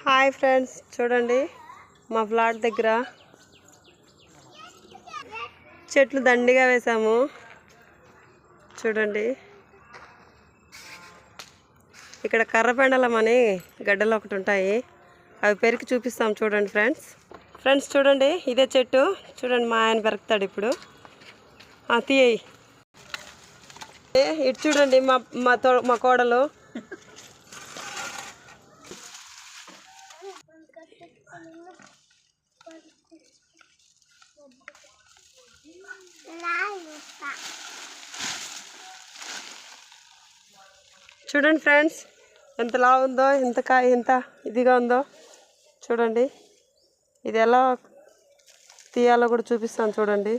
Hi friends, చూడండి మా plot దగ్గర చెట్లు దండిగా వేసాము. చూడండి, ఇక్కడ కర్రపెండలం అని గడ్డలు ఒకటి ఉంటాయి, అవి పెరికి చూపిస్తాం. చూడండి ఫ్రెండ్స్ చూడండి, ఇదే చెట్టు. చూడండి, మా ఆయన పెరుకుతాడు ఇప్పుడు. తీయి ఇటు చూడండి, మా కోడలు. చూడండి ఫ్రెండ్స్, ఎంత లావు ఉందో, ఎంత ఇదిగా ఉందో చూడండి. ఇది ఎలా తీయాలో కూడా చూపిస్తాను. చూడండి,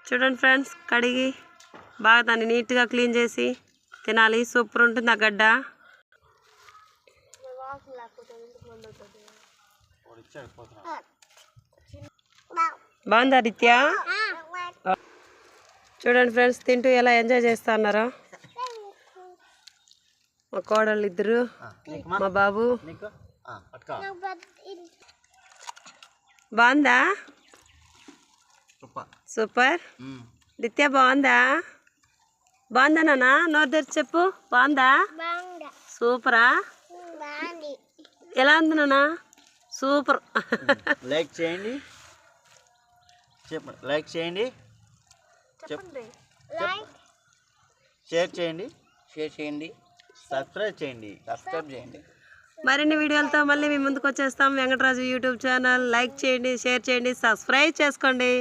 చూడండి ఫ్రెండ్స్, కడిగి బాగా దాన్ని నీట్గా క్లీన్ చేసి తినాలి. సూపర్ ఉంటుంది ఆ గడ్డ. బాగుందా నిత్య? చూడండి ఫ్రెండ్స్, తింటూ ఎలా ఎంజాయ్ చేస్తా అన్నారో మా కోడళ్ళు ఇద్దరు, మా బాబు. బాగుందా? సూపర్. నిత్య బాగుందా? బాగుందా నాన్న? నోరు తెరిచి చెప్పు. బాగుందా? సూపరా? ఎలా ఉంది నాన్న? సూపర్. లైక్ చేయండి, చెప్పండి. లైక్ చేయండి, షేర్ చేయండి, సబ్స్క్రైబ్ చేయండి. మరిన్ని వీడియోలతో మళ్ళీ మీ ముందుకు వచ్చేస్తాం. వెంకటరాజు యూట్యూబ్ ఛానల్ లైక్ చేయండి, షేర్ చేయండి, సబ్స్క్రైబ్ చేసుకోండి.